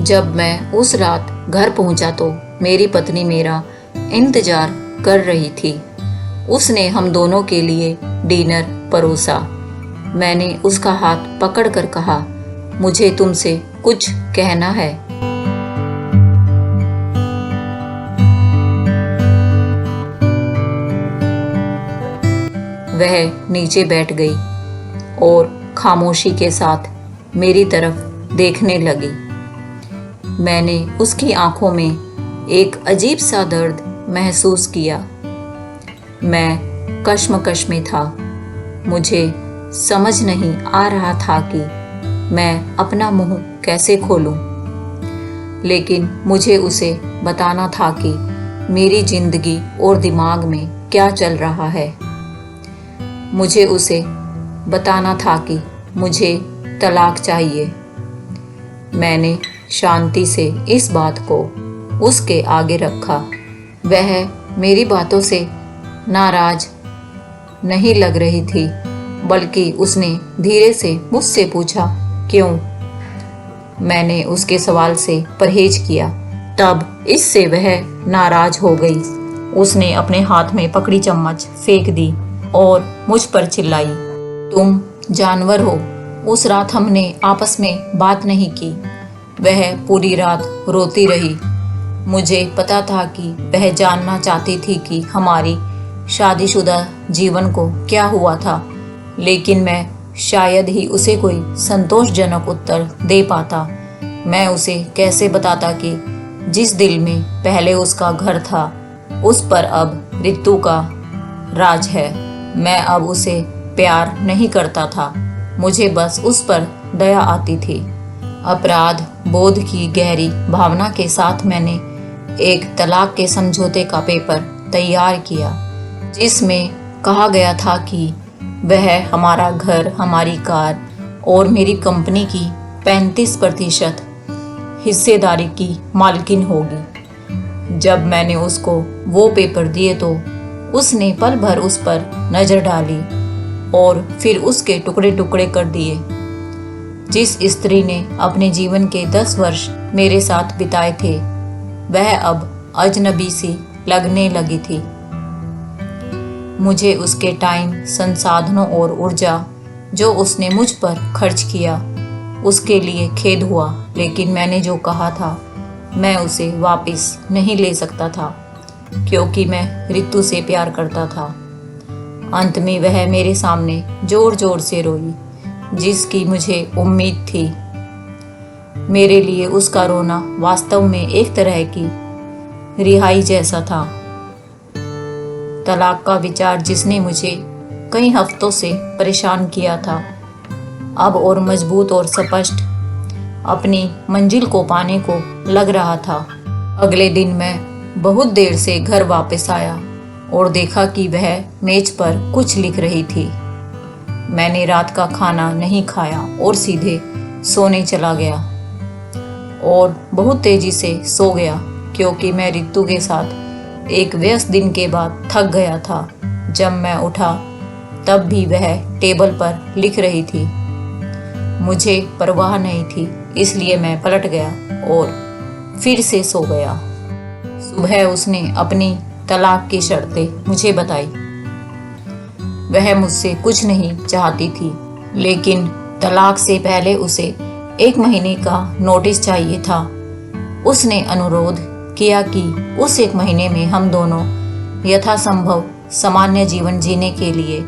जब मैं उस रात घर पहुंचा तो मेरी पत्नी मेरा इंतजार कर रही थी। उसने हम दोनों के लिए डिनर परोसा। मैंने उसका हाथ पकड़कर कहा, मुझे तुमसे कुछ कहना है। वह नीचे बैठ गई और खामोशी के साथ मेरी तरफ देखने लगी। मैंने उसकी आंखों में एक अजीब सा दर्द महसूस किया। मैं कश्मकश में था। मुझे समझ नहीं आ रहा था कि मैं अपना मुंह कैसे खोलूं। लेकिन मुझे उसे बताना था कि मेरी जिंदगी और दिमाग में क्या चल रहा है। मुझे उसे बताना था कि मुझे तलाक चाहिए। मैंने शांति से इस बात को उसके आगे रखा। वह मेरी बातों से नाराज नहीं लग रही थी, बल्कि उसने धीरे से मुझसे पूछा, क्यों? मैंने उसके सवाल से परहेज किया। तब इससे वह नाराज हो गई। उसने अपने हाथ में पकड़ी चम्मच फेंक दी और मुझ पर चिल्लाई, तुम जानवर हो। उस रात हमने आपस में बात नहीं की। वह पूरी रात रोती रही। मुझे पता था कि वह जानना चाहती थी कि हमारी शादीशुदा जीवन को क्या हुआ था, लेकिन मैं शायद ही उसे कोई संतोषजनक उत्तर दे पाता। मैं उसे कैसे बताता कि जिस दिल में पहले उसका घर था, उस पर अब ऋतु का राज है। मैं अब उसे प्यार नहीं करता था, मुझे बस उस पर दया आती थी। अपराध बोध की गहरी भावना के साथ मैंने एक तलाक के समझौते का पेपर तैयार किया, जिसमें कहा गया था कि वह हमारा घर, हमारी कार और मेरी कंपनी की 35% हिस्सेदारी की मालकिन होगी। जब मैंने उसको वो पेपर दिए तो उसने पल भर उस पर नजर डाली और फिर उसके टुकड़े टुकड़े कर दिए। जिस स्त्री ने अपने जीवन के 10 वर्ष मेरे साथ बिताए थे, वह अब अजनबी सी लगने लगी थी। मुझे उसके टाइम, संसाधनों और ऊर्जा जो उसने मुझ पर खर्च किया, उसके लिए खेद हुआ। लेकिन मैंने जो कहा था, मैं उसे वापस नहीं ले सकता था, क्योंकि मैं ऋतु से प्यार करता था। अंत में वह मेरे सामने जोर जोर से रोई, जिसकी मुझे उम्मीद थी। मेरे लिए उसका रोना वास्तव में एक तरह की रिहाई जैसा था। तलाक का विचार, जिसने मुझे कई हफ्तों से परेशान किया था, अब और मजबूत और स्पष्ट अपनी मंजिल को पाने को लग रहा था। अगले दिन मैं बहुत देर से घर वापस आया और देखा कि वह मेज पर कुछ लिख रही थी। मैंने रात का खाना नहीं खाया और सीधे सोने चला गया और बहुत तेजी से सो गया, क्योंकि मैं ऋतु के साथ एक व्यस्त दिन के बाद थक गया था। जब मैं उठा तब भी वह टेबल पर लिख रही थी। मुझे परवाह नहीं थी, इसलिए मैं पलट गया और फिर से सो गया। सुबह उसने अपनी तलाक की शर्तें मुझे बताई। वह मुझसे कुछ नहीं चाहती थी, लेकिन तलाक से पहले उसे 1 महीने का नोटिस चाहिए था। उसने अनुरोध किया कि उस 1 महीने में हम दोनों यथासंभव सामान्य जीवन जीने के लिए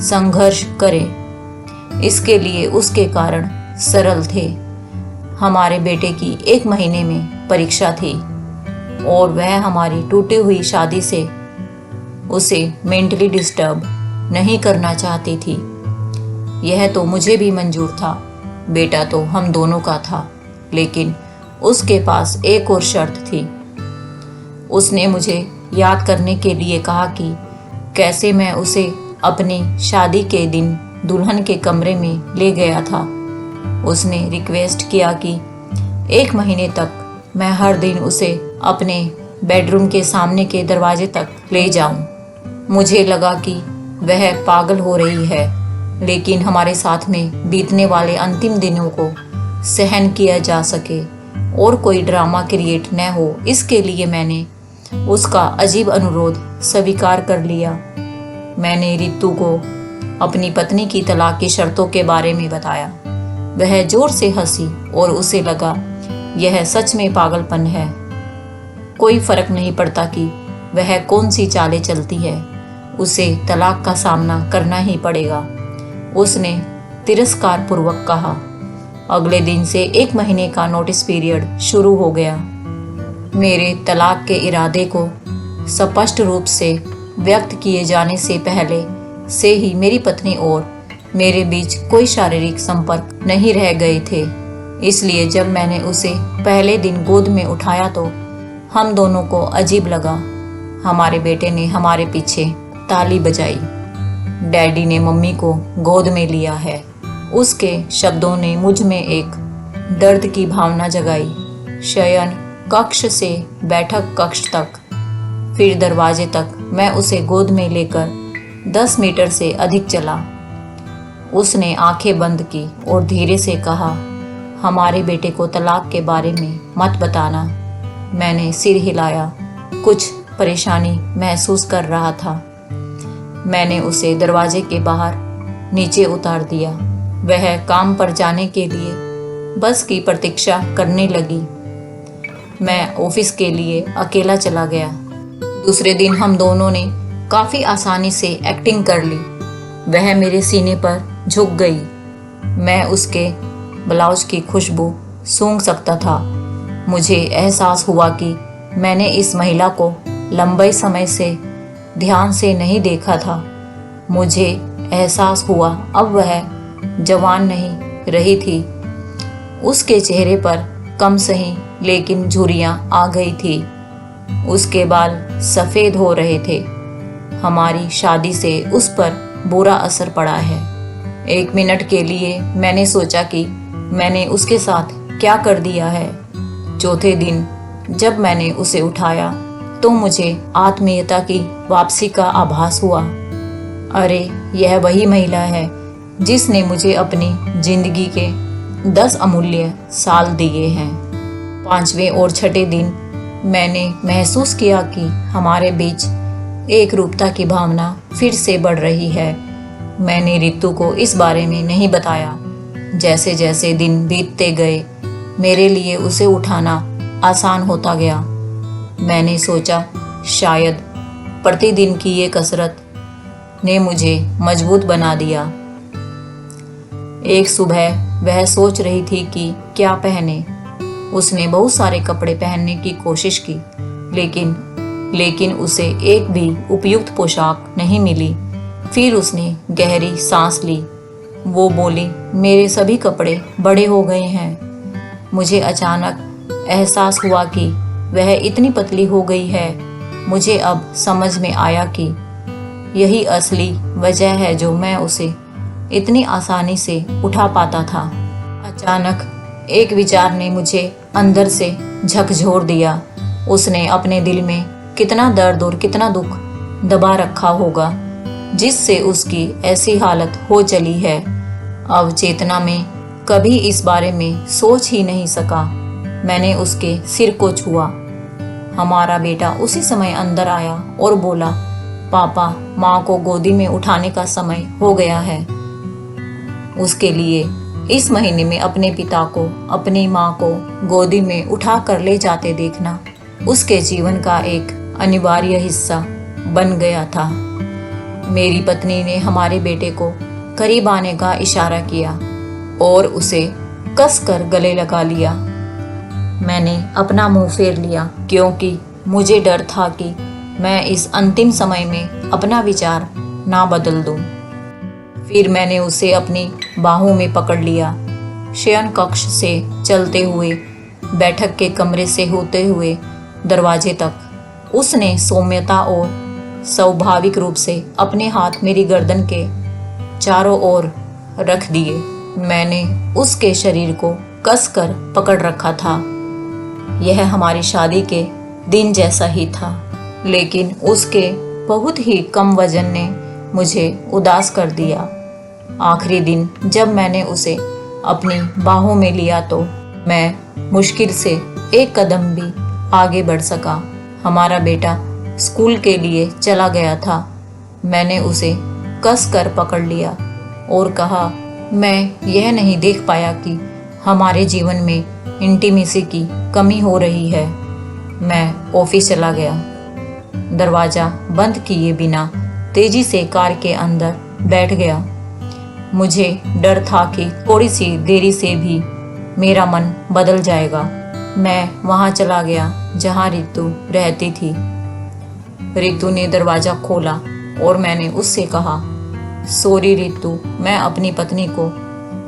संघर्ष करें। इसके लिए उसके कारण सरल थे। हमारे बेटे की 1 महीने में परीक्षा थी और वह हमारी टूटी हुई शादी से उसे मेंटली डिस्टर्ब नहीं करना चाहती थी। यह तो मुझे भी मंजूर था। बेटा तो हम दोनों का था, लेकिन उसके पास एक और शर्त थी। उसने मुझे याद करने के लिए कहा कि कैसे मैं उसे अपनी शादी के दिन दुल्हन के कमरे में ले गया था। उसने रिक्वेस्ट किया कि 1 महीने तक मैं हर दिन उसे अपने बेडरूम के सामने के दरवाजे तक ले जाऊं। मुझे लगा कि वह पागल हो रही है, लेकिन हमारे साथ में बीतने वाले अंतिम दिनों को सहन किया जा सके, और कोई ड्रामा क्रिएट न हो, इसके लिए मैंने उसका अजीब अनुरोध स्वीकार कर लिया। मैंने रितु को अपनी पत्नी की तलाक की शर्तों के बारे में बताया। वह जोर से हंसी और उसे लगा यह सच में पागलपन है। कोई फर्क नहीं पड़ता कि वह कौन सी चालें चलती है, उसे तलाक का सामना करना ही पड़ेगा, उसने तिरस्कार पूर्वक कहा। अगले दिन से 1 महीने का नोटिस पीरियड शुरू हो गया। मेरे तलाक के इरादे को स्पष्ट रूप से व्यक्त किए जाने से पहले से ही मेरी पत्नी और मेरे बीच कोई शारीरिक संपर्क नहीं रह गए थे। इसलिए जब मैंने उसे पहले दिन गोद में उठाया तो हम दोनों को अजीब लगा। हमारे बेटे ने हमारे पीछे ताली बजाई। डैडी ने मम्मी को गोद में लिया है। उसके शब्दों ने मुझ में एक दर्द की भावना जगाई। शयन कक्ष से बैठक कक्ष तक, फिर दरवाजे तक मैं उसे गोद में लेकर 10 मीटर से अधिक चला। उसने आंखें बंद की और धीरे से कहा, हमारे बेटे को तलाक के बारे में मत बताना। मैंने सिर हिलाया, कुछ परेशानी महसूस कर रहा था। मैंने उसे दरवाजे के बाहर नीचे उतार दिया। वह काम पर जाने के लिए बस की प्रतीक्षा करने लगी। मैं ऑफिस के लिए अकेला चला गया। दूसरे दिन हम दोनों ने काफ़ी आसानी से एक्टिंग कर ली। वह मेरे सीने पर झुक गई। मैं उसके ब्लाउज की खुशबू सूंघ सकता था। मुझे एहसास हुआ कि मैंने इस महिला को लंबे समय से ध्यान से नहीं देखा था। मुझे एहसास हुआ अब वह जवान नहीं रही थी। उसके चेहरे पर कम सही लेकिन झुर्रियाँ आ गई थी। उसके बाल सफ़ेद हो रहे थे। हमारी शादी से उस पर बुरा असर पड़ा है। 1 मिनट के लिए मैंने सोचा कि मैंने उसके साथ क्या कर दिया है। चौथे दिन जब मैंने उसे उठाया तो मुझे आत्मीयता की वापसी का आभास हुआ। अरे, यह वही महिला है जिसने मुझे अपनी जिंदगी के 10 अमूल्य साल दिए हैं। 5वें और 6ठे दिन मैंने महसूस किया कि हमारे बीच एक रूपता की भावना फिर से बढ़ रही है। मैंने रितु को इस बारे में नहीं बताया। जैसे जैसे दिन बीतते गए मेरे लिए उसे उठाना आसान होता गया। मैंने सोचा शायद प्रतिदिन की ये कसरत ने मुझे मजबूत बना दिया। एक सुबह वह सोच रही थी कि क्या पहने। उसने बहुत सारे कपड़े पहनने की कोशिश की, लेकिन उसे एक भी उपयुक्त पोशाक नहीं मिली। फिर उसने गहरी सांस ली। वो बोली, मेरे सभी कपड़े बड़े हो गए हैं। मुझे अचानक एहसास हुआ कि वह इतनी पतली हो गई है। मुझे अब समझ में आया कि यही असली वजह है जो मैं उसे इतनी आसानी से उठा पाता था। अचानक एक विचार ने मुझे अंदर से झकझोर दिया। उसने अपने दिल में कितना दर्द और कितना दुख दबा रखा होगा जिससे उसकी ऐसी हालत हो चली है। अब चेतना में कभी इस बारे में सोच ही नहीं सका। मैंने उसके सिर को छुआ। हमारा बेटा उसी समय अंदर आया और बोला, पापा, माँ को गोदी में उठाने का समय हो गया है। उसके लिए इस महीने में अपने पिता को अपनी माँ को गोदी में उठा कर ले जाते देखना उसके जीवन का एक अनिवार्य हिस्सा बन गया था। मेरी पत्नी ने हमारे बेटे को करीब आने का इशारा किया और उसे कसकर गले लगा लिया। मैंने अपना मुंह फेर लिया क्योंकि मुझे डर था कि मैं इस अंतिम समय में अपना विचार ना बदल दूं। फिर मैंने उसे अपनी बाहों में पकड़ लिया। शयन कक्ष से चलते हुए, बैठक के कमरे से होते हुए दरवाजे तक उसने सौम्यता और स्वाभाविक रूप से अपने हाथ मेरी गर्दन के चारों ओर रख दिए। मैंने उसके शरीर को कसकर पकड़ रखा था। यह हमारी शादी के दिन जैसा ही था, लेकिन उसके बहुत ही कम वजन ने मुझे उदास कर दिया। आखिरी दिन जब मैंने उसे अपनी बाहों में लिया तो मैं मुश्किल से एक कदम भी आगे बढ़ सका। हमारा बेटा स्कूल के लिए चला गया था। मैंने उसे कस कर पकड़ लिया और कहा, मैं यह नहीं देख पाया कि हमारे जीवन में इंटीमेसी की कमी हो रही है। मैं ऑफिस चला गया। दरवाज़ा बंद किए बिना तेजी से कार के अंदर बैठ गया। मुझे डर था कि थोड़ी सी देरी से भी मेरा मन बदल जाएगा। मैं वहाँ चला गया जहाँ रितु रहती थी। रितु ने दरवाज़ा खोला और मैंने उससे कहा, सॉरी रितु, मैं अपनी पत्नी को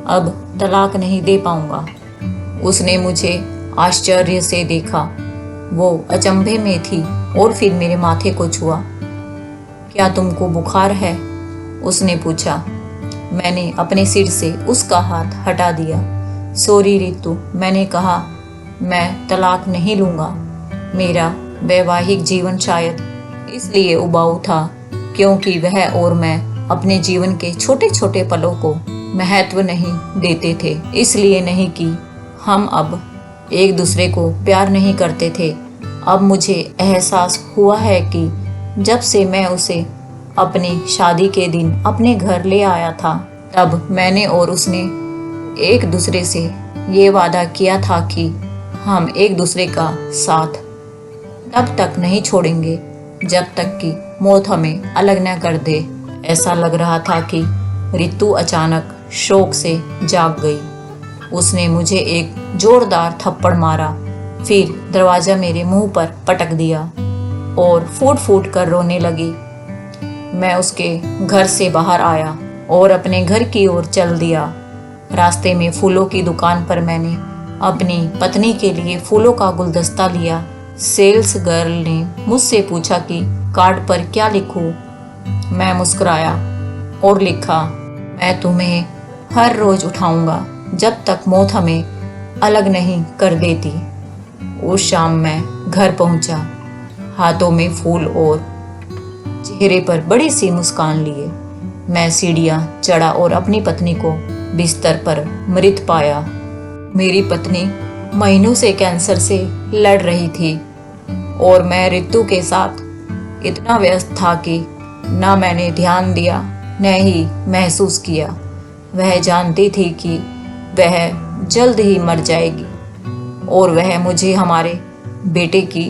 अब तलाक नहीं दे पाऊंगा। उसने मुझे आश्चर्य से देखा। वो अचंभे में थी और फिर मेरे माथे को छुआ। क्या तुमको बुखार है? उसने पूछा। मैंने अपने सिर से उसका हाथ हटा दिया। सॉरी रितु, मैंने कहा मैं तलाक नहीं लूँगा। मेरा वैवाहिक जीवन शायद इसलिए उबाऊ था क्योंकि वह और मैं अपने जीवन के छोटे छोटे पलों को महत्व नहीं देते थे। इसलिए नहीं कि हम अब एक दूसरे को प्यार नहीं करते थे। अब मुझे एहसास हुआ है कि जब से मैं उसे अपनी शादी के दिन अपने घर ले आया था, तब मैंने और उसने एक दूसरे से ये वादा किया था कि हम एक दूसरे का साथ तब तक नहीं छोड़ेंगे जब तक कि मौत हमें अलग न कर दे। ऐसा लग रहा था कि रितु अचानक शौक से जाग गई। उसने मुझे एक जोरदार थप्पड़ मारा, फिर दरवाज़ा मेरे मुंह पर पटक दिया और फूट फूट कर रोने लगी। मैं उसके घर से बाहर आया और अपने घर की ओर चल दिया। रास्ते में फूलों की दुकान पर मैंने अपनी पत्नी के लिए फूलों का गुलदस्ता लिया। सेल्स गर्ल ने मुझसे पूछा कि कार्ड पर क्या लिखूं। मैं मुस्कुराया और लिखा, मैं तुम्हें हर रोज उठाऊंगा जब तक मौत हमें अलग नहीं कर देती। उस शाम मैं घर पहुंचा, हाथों में फूल और चेहरे पर बड़ी सी मुस्कान लिए। मैं सीढ़ियां चढ़ा और अपनी पत्नी को बिस्तर पर मृत पाया। मेरी पत्नी महीनों से कैंसर से लड़ रही थी और मैं रितु के साथ इतना व्यस्त था कि ना मैंने ध्यान दिया न ही महसूस किया। वह जानती थी कि वह जल्द ही मर जाएगी और वह मुझे हमारे बेटे की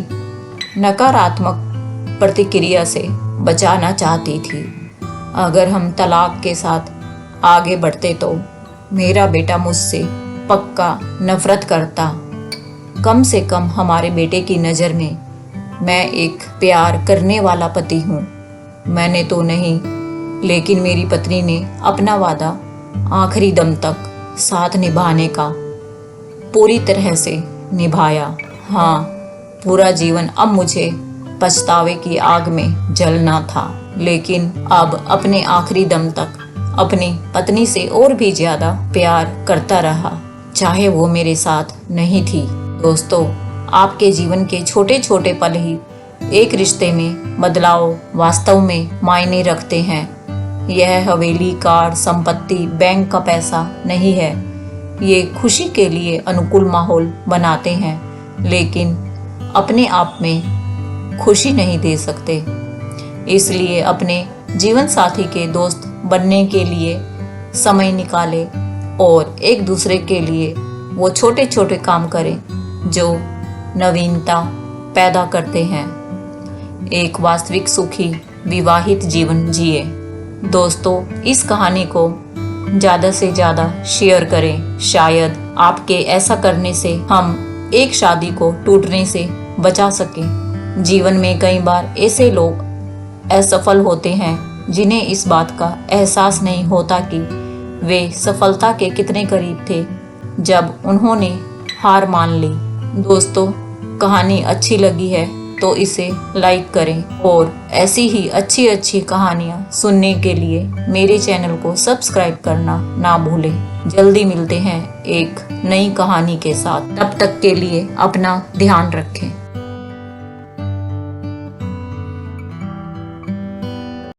नकारात्मक प्रतिक्रिया से बचाना चाहती थी। अगर हम तलाक के साथ आगे बढ़ते तो मेरा बेटा मुझसे पक्का नफरत करता। कम से कम हमारे बेटे की नज़र में मैं एक प्यार करने वाला पति हूँ। मैंने तो नहीं, लेकिन मेरी पत्नी ने अपना वादा आखिरी दम तक साथ निभाने का पूरी तरह से निभाया। हाँ, पूरा जीवन अब मुझे पछतावे की आग में जलना था, लेकिन अब अपने आखिरी दम तक अपनी पत्नी से और भी ज्यादा प्यार करता रहा, चाहे वो मेरे साथ नहीं थी। दोस्तों, आपके जीवन के छोटे छोटे पल ही एक रिश्ते में बदलाव वास्तव में मायने रखते हैं। यह हवेली, कार, संपत्ति, बैंक का पैसा नहीं है। ये खुशी के लिए अनुकूल माहौल बनाते हैं, लेकिन अपने आप में खुशी नहीं दे सकते। इसलिए अपने जीवन साथी के दोस्त बनने के लिए समय निकालें और एक दूसरे के लिए वो छोटे छोटे काम करें जो नवीनता पैदा करते हैं। एक वास्तविक सुखी विवाहित जीवन जिए। दोस्तों, इस कहानी को ज़्यादा से ज़्यादा शेयर करें। शायद आपके ऐसा करने से हम एक शादी को टूटने से बचा सकें। जीवन में कई बार ऐसे लोग असफल होते हैं जिन्हें इस बात का एहसास नहीं होता कि वे सफलता के कितने करीब थे जब उन्होंने हार मान ली। दोस्तों, कहानी अच्छी लगी है तो इसे लाइक करें और ऐसी ही अच्छी अच्छी कहानियाँ सुनने के लिए मेरे चैनल को सब्सक्राइब करना ना भूलें। जल्दी मिलते हैं एक नई कहानी के साथ। तब तक के लिए अपना ध्यान रखें।